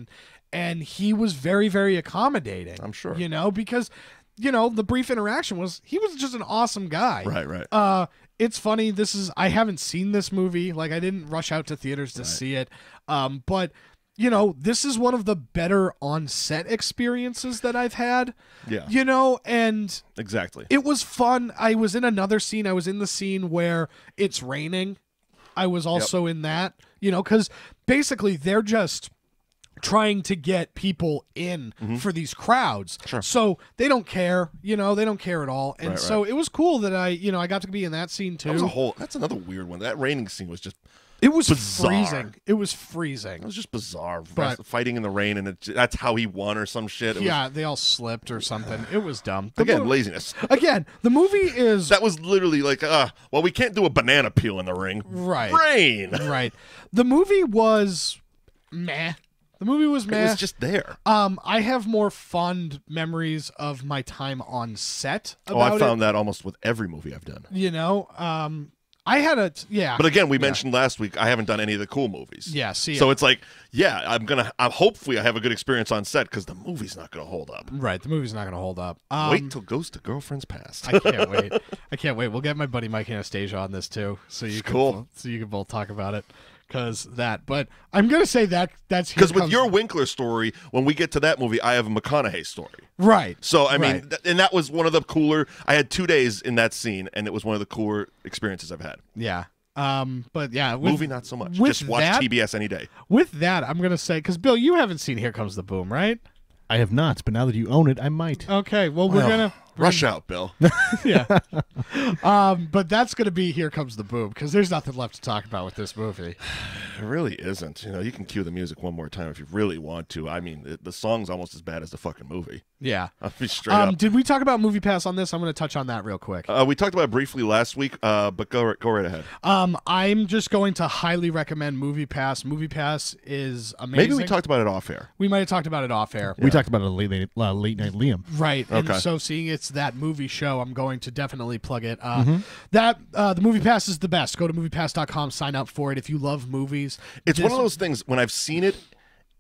And he was very, very accommodating. I'm sure. Because, the brief interaction he was just an awesome guy. Right. It's funny. I haven't seen this movie. Like, I didn't rush out to theaters to see it. But this is one of the better on-set experiences that I've had. Yeah. And... Exactly. It was fun. I was in another scene. I was in the scene where it's raining. I was also in that, because basically they're just trying to get people in for these crowds. Sure. So they don't care, they don't care at all. And it was cool that I got to be in that scene too. That's another weird one. That raining scene was just... It was bizarre. freezing. It was freezing. It was just bizarre. Fighting in the rain, and that's how he won or some shit. They all slipped or something. It was dumb. Laziness. Again, the movie is... That was literally like, we can't do a banana peel in the ring. Right. Rain. Right. The movie was meh. It was just there. I have more fond memories of my time on set about I found that almost with every movie I've done. I had But again, we mentioned last week I haven't done any of the cool movies. Yeah, so it's like, hopefully I have a good experience on set because the movie's not going to hold up. Right, the movie's not going to hold up. Wait till Ghost to Girlfriend's Past. I can't wait. We'll get my buddy Mike Anastasia on this too, so you can both talk about it. But I'm gonna say that's because with your Winkler story, when we get to that movie, I have a McConaughey story. Right. So I mean, and that was one of the cooler. I had 2 days in that scene, and it was one of the cooler experiences I've had. Yeah. But yeah, movie not so much. Just watch TBS any day. With that, I'm gonna say because Bill, you haven't seen Here Comes the Boom, right? I have not, but now that you own it, I might. Okay. Well, Rush out, Bill. Yeah. But that's going to be Here Comes the Boom, because there's nothing left to talk about with this movie. It really isn't. You know, you can cue the music one more time if you really want to. I mean, the song's almost as bad as the fucking movie. Yeah. I'll be straight up. Did we talk about MoviePass on this? I'm going to touch on that real quick. We talked about it briefly last week, but go right ahead. I'm just going to highly recommend MoviePass. MoviePass is amazing. Maybe we talked about it off air. We might have talked about it off air. We talked about it late night Liam. Right. Okay. And so seeing it's that movie show, I'm going to definitely plug it. The MoviePass is the best. Go to MoviePass.com, sign up for it if you love movies. It's one of those things, when I've seen it,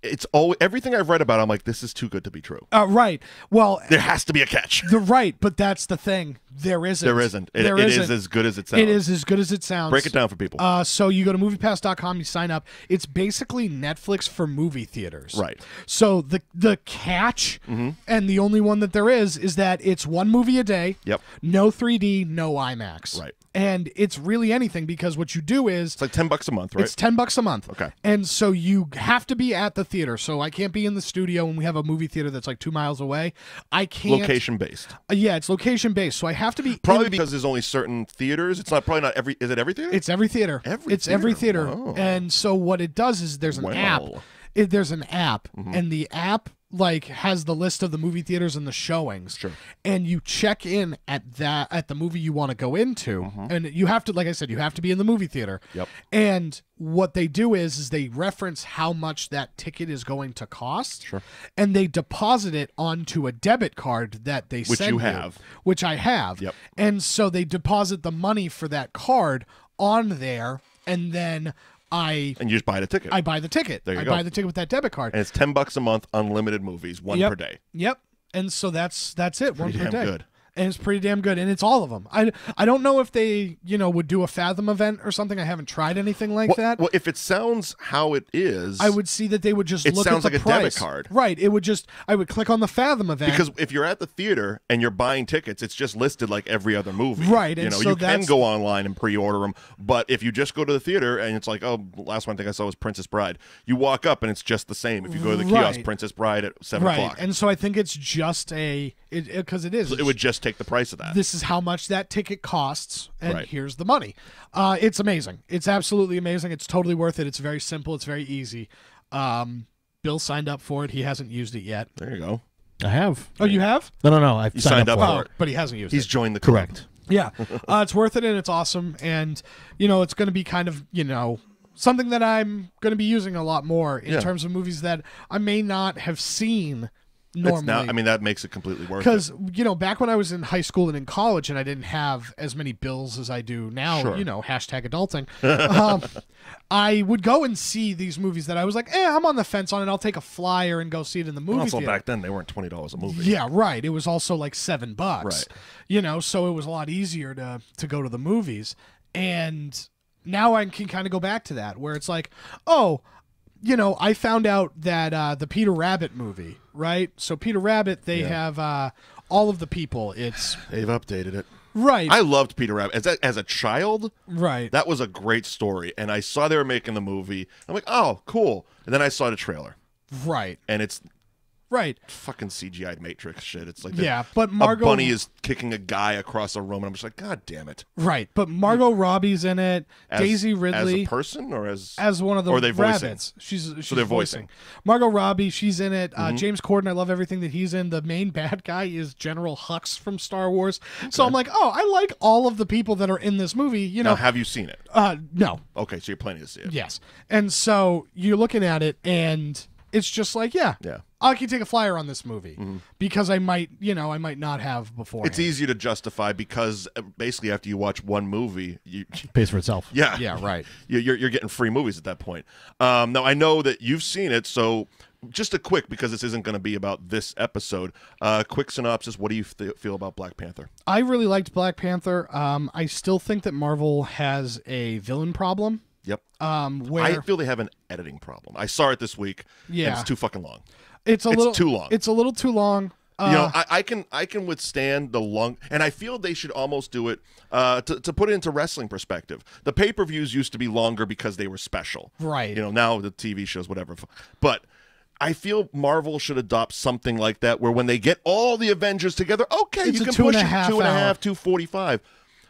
it's always, everything I've read about it, I'm like, this is too good to be true. Right. Well, there has to be a catch. But that's the thing. There isn't. There isn't. It is as good as it sounds. It is as good as it sounds. Break it down for people. So you go to MoviePass.com, you sign up. It's basically Netflix for movie theaters. Right. So the catch, and the only one that there is that it's one movie a day. Yep. No 3D, no IMAX. Right. And it's really anything, because what you do is it's like $10 a month, right? It's $10 a month. Okay. And so you have to be at the theater. So I can't be in the studio when we have a movie theater that's like 2 miles away. I can't. Location based. Yeah, it's location based. So I have to be probably because there's only certain theaters. It's probably not every. Is it every theater? It's every theater. Every theater. Oh. And so what it does is there's an app. There's an app, and the app has the list of the movie theaters and the showings. Sure. And you check in at the movie you want to go into, and you have to, like I said, you have to be in the movie theater. Yep. And what they do is they reference how much that ticket is going to cost. Sure. And they deposit it onto a debit card that they send you. Which I have. Yep. And so they deposit the money for that card on there, and then and you just buy the ticket. I buy the ticket. There you I go. buy the ticket with that debit card. And it's $10 a month, unlimited movies, one per day. Yep. And so that's it. One per damn day. good. And it's pretty damn good, and it's all of them. I don't know if they would do a Fathom event or something. I haven't tried anything like that. Well, if it sounds how it is, I would see that they would just look sounds at the like price. a debit card, right? I would click on the Fathom event, because if you're at the theater and you're buying tickets, it's just listed like every other movie, right? And so you can go online and pre-order them, but if you just go to the theater and it's like, oh, the last one I think I saw was Princess Bride, you walk up and it's just the same. If you go to the kiosk, Princess Bride at 7 o'clock, and so I think it's just because it is. So it would just take the price of that. This is how much that ticket costs, and here's the money. It's amazing. It's absolutely amazing. It's totally worth it. It's very simple. It's very easy. Bill signed up for it. He hasn't used it yet. There you go. I have. Oh, you have? No. I've signed up for it. But he hasn't used it. He's joined the club. Correct. Yeah. It's worth it, and it's awesome. And, it's going to be kind of, something that I'm going to be using a lot more in terms of movies that I may not have seen normally. That makes it completely worth it. Because, back when I was in high school and in college and I didn't have as many bills as I do now, hashtag adulting, I would go and see these movies that I was like, I'm on the fence on it. I'll take a flyer and go see it in the movie also, theater. back then, they weren't $20 a movie. Yeah, right. It was also like $7. Right. So it was a lot easier to go to the movies. And now I can kind of go back to that, where it's like, I found out that the Peter Rabbit movie, right? So Peter Rabbit, they have all of the people. They've updated it. Right. I loved Peter Rabbit. As a child, right. That was a great story. And I saw they were making the movie. I'm like, oh, cool. And then I saw the trailer. Right. And it's right. Fucking CGI Matrix shit. It's like but Margot, a bunny is kicking a guy across a room, and I'm just like, God damn it. Right. But Margot Robbie's in it. Daisy Ridley. As a person or as one of the rabbits. She's they're voicing. Margot Robbie, she's in it. James Corden, I love everything that he's in. The main bad guy is General Hux from Star Wars. Okay. So I'm like, I like all of the people that are in this movie. Now, have you seen it? No. Okay, so you're planning to see it. Yes. And so you're looking at it, and it's just like, I can take a flyer on this movie because I might not have before. It's easier to justify because basically after you watch one movie, it pays for itself. Yeah, yeah, right. You're getting free movies at that point. Now I know that you've seen it, so just a quick, because this isn't going to be about this episode. Quick synopsis: what do you feel about Black Panther? I really liked Black Panther. I still think that Marvel has a villain problem. Yep. Where I feel they have an editing problem. I saw it this week. Yeah. And it's too fucking long. It's too long. It's a little too long. I can withstand the long, and I feel they should almost do it to put it into wrestling perspective. The pay-per-views used to be longer because they were special, right? Now the TV shows, whatever. But I feel Marvel should adopt something like that, where when they get all the Avengers together, okay, it's you can push it 2.5, 2:45.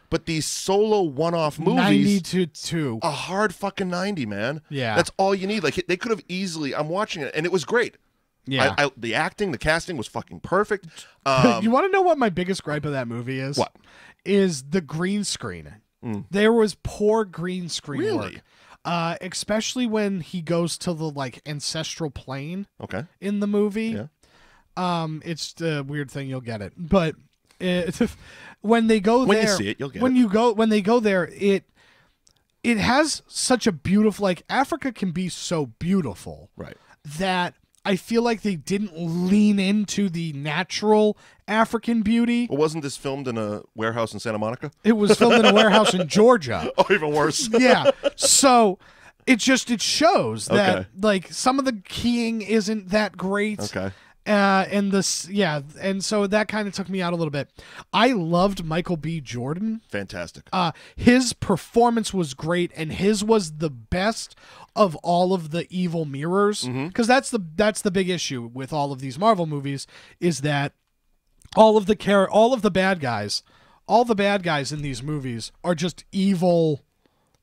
But these solo one-off movies, 90 to 2, a hard fucking 90, man. Yeah, that's all you need. Like they could have easily. I'm watching it, and it was great. Yeah, the acting, the casting was fucking perfect. You want to know what my biggest gripe of that movie is? What is the green screen? There was poor green screen work. Especially when he goes to the like ancestral plane. Okay. In the movie. Yeah. It's a weird thing. You'll get it, but when they go when there, you see it, you'll get when it. When they go there, it has such a beautiful, like, Africa can be so beautiful, right? That I feel like they didn't lean into the natural African beauty. Well, wasn't this filmed in a warehouse in Santa Monica? It was filmed in a warehouse in Georgia. Oh, even worse. Yeah. So it shows that like some of the keying isn't that great. Okay. And so that kind of took me out a little bit. I loved Michael B. Jordan. Fantastic. His performance was great, and his was the best of all of the evil mirrors. Because that's the big issue with all of these Marvel movies, is that all of the bad guys in these movies are just evil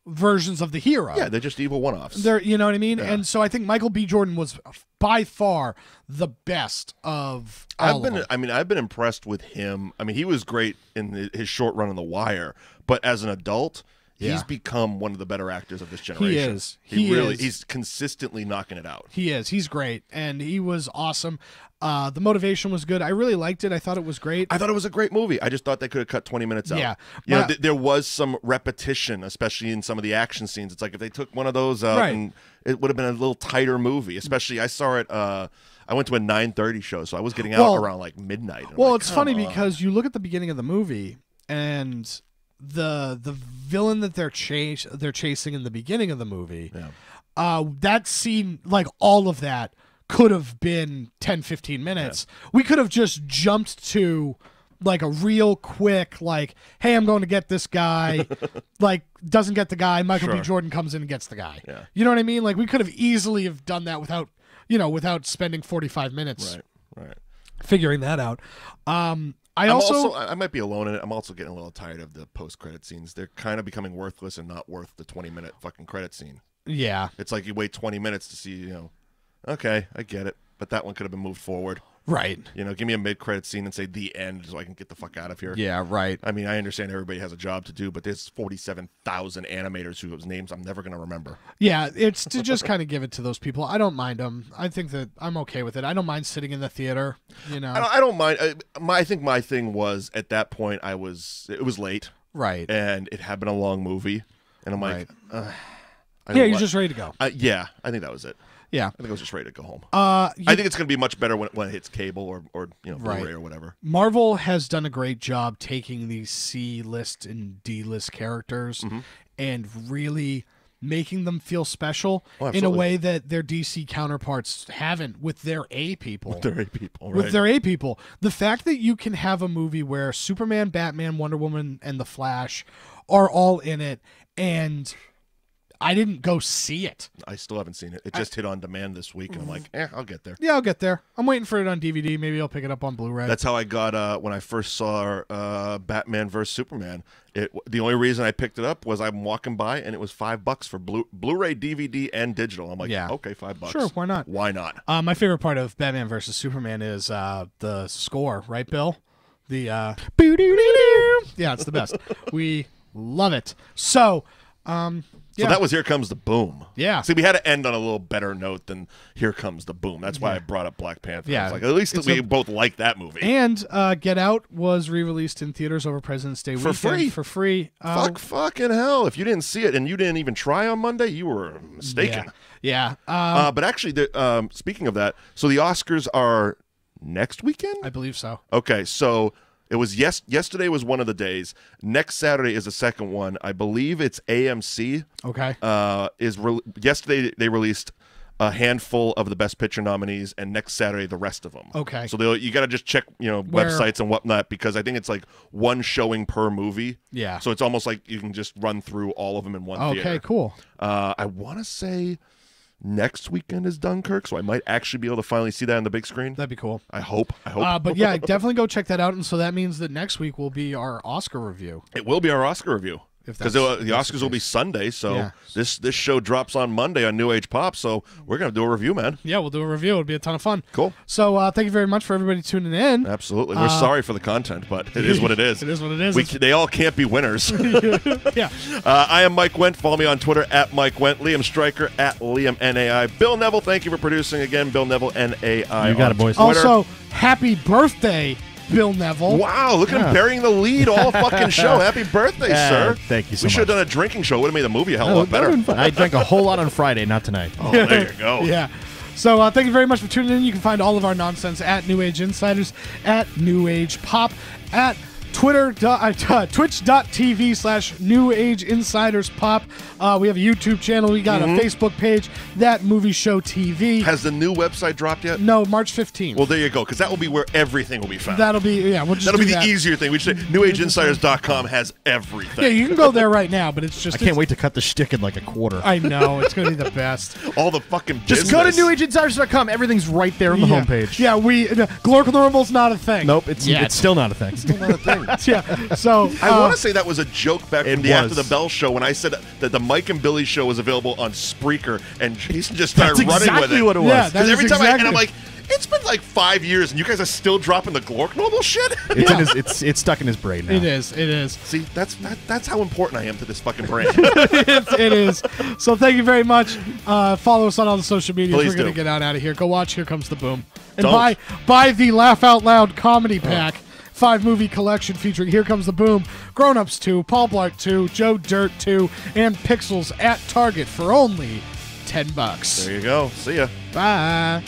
versions of the hero. Yeah, they're just evil one-offs. You know what I mean? Yeah. And so I think Michael B. Jordan was by far the best of all of them. I've been impressed with him. I mean, he was great in his short run on The Wire, but as an adult, he's become one of the better actors of this generation. He is. He's consistently knocking it out. He is. He's great, and he was awesome. The motivation was good. I really liked it. I thought it was great. I thought it was a great movie. I just thought they could have cut 20 minutes out. Yeah. There was some repetition, especially in some of the action scenes. It's like if they took one of those out, and it would have been a little tighter movie. Especially, I saw it. I went to a 9:30 show, so I was getting out around like midnight. It's funny because you look at the beginning of the movie, and the villain that they're chasing in the beginning of the movie, that scene, like all of that, could have been 10-15 minutes. We could have just jumped to like a real quick, like, hey, I'm going to get this guy, like, doesn't get the guy, Michael B. Jordan comes in and gets the guy. You know what I mean? Like, we could have easily have done that without spending 45 minutes right figuring that out. I might be alone in it. I'm also getting a little tired of the post-credit scenes. They're kind of becoming worthless and not worth the 20-minute fucking credit scene. Yeah. It's like you wait 20 minutes to see, okay, I get it, but that one could have been moved forward. Right. Give me a mid-credit scene and say the end so I can get the fuck out of here. Yeah, right. I mean, I understand everybody has a job to do, but there's 47,000 animators whose names I'm never going to remember. Yeah, it's to just kind of give it to those people. I don't mind them. I think that I'm okay with it. I don't mind sitting in the theater, I don't mind. I think my thing was, at that point, it was late. Right. And it had been a long movie. And I'm like, you're just ready to go. I think that was it. Yeah, I think I was just ready to go home. I think it's going to be much better when it hits cable or Blu-ray or whatever. Marvel has done a great job taking these C-list and D-list characters and really making them feel special in a way that their DC counterparts haven't with their A people. With their A people. The fact that you can have a movie where Superman, Batman, Wonder Woman, and The Flash are all in it, and I didn't go see it. I still haven't seen it. It just hit on demand this week, and I'm like, I'll get there. Yeah, I'll get there. I'm waiting for it on DVD. Maybe I'll pick it up on Blu-ray. That's how I got when I first saw Batman vs. Superman. The only reason I picked it up was I'm walking by, and it was $5 for Blu-ray, DVD, and digital. I'm like, okay, $5. Sure, why not? Why not? My favorite part of Batman vs. Superman is the score, right, Bill? The yeah, it's the best. We love it. So. So that was Here Comes the Boom. Yeah. See, we had to end on a little better note than Here Comes the Boom. That's why I brought up Black Panther. Yeah. I was like, at least we both like that movie. And Get Out was re-released in theaters over President's Day weekend. For free. Fucking hell. If you didn't see it and you didn't even try on Monday, you were mistaken. Yeah. But actually, speaking of that, so the Oscars are next weekend? I believe so. Okay, so it was yesterday was one of the days. Next Saturday is the second one. I believe it's AMC. Okay. Yesterday they released a handful of the Best Picture nominees, and next Saturday the rest of them. Okay. So you got to just check websites and whatnot, because I think it's like one showing per movie. Yeah. So it's almost like you can just run through all of them in one theater. Okay, cool. I want to say next weekend is Dunkirk, so I might actually be able to finally see that on the big screen. That'd be cool. I hope. But yeah, definitely go check that out. And so that means that next week will be our Oscar review. It will be our Oscar review. Because the Oscars will be Sunday, so this show drops on Monday on New Age Pop, so we're going to do a review, man. Yeah, we'll do a review. It'll be a ton of fun. Cool. So thank you very much for everybody tuning in. Absolutely. We're sorry for the content, but it is what it is. It is what it is. They all can't be winners. Yeah. I am Mike Wendt. Follow me on Twitter at Mike Wendt. Liam Stryker at Liam NAI. Bill Neville, thank you for producing again. Bill Neville NAI. You got it, boys. Twitter. Also, happy birthday, Bill Neville. Wow, look at him burying the lead all fucking show. Happy birthday, sir. Thank you so We much. should have done a drinking show. Would have made the movie a hell of a lot better. I drank a whole lot on Friday, not tonight. Oh, there you go. Yeah. So thank you very much for tuning in. You can find all of our nonsense at New Age Insiders, at New Age Pop, at twitch.tv/New Age Insiders Pop. We have a YouTube channel. We got a Facebook page, That Movie Show TV. Has the new website dropped yet? No, March 15th. Well, there you go, because that will be where everything will be found. That'll be, we'll just That'll be the that. easier thing. We should say newageinsiders.com has everything. Yeah, you can go there right now, but it's just... I can't wait to cut the shtick in like a quarter. I know. It's going to be the best. All the fucking Just go to newageinsiders.com. Everything's right there on the homepage. Yeah, Glorknormal's not a thing. Nope, it's still not a thing. Still not a thing. Yeah, so... I want to say that was a joke back from the was. After the Bell show when I said that the Mike and Billy show was available on Spreaker, and Jason just started running with exactly it. what it was. Yeah, Because every time exactly. I'm like, it's been like 5 years, and you guys are still dropping the Glorknormal shit? It's stuck in his brain now. It is. See, that's how important I am to this fucking brand. It is. So thank you very much. Follow us on all the social medias. Please We're going to do. get out of here. Go watch Here Comes the Boom. And Don't. buy the Laugh Out Loud comedy pack. 5-movie collection featuring Here Comes the Boom, Grown Ups 2, Paul Blart 2, Joe Dirt 2, and Pixels at Target for only $10. There you go. See ya. Bye.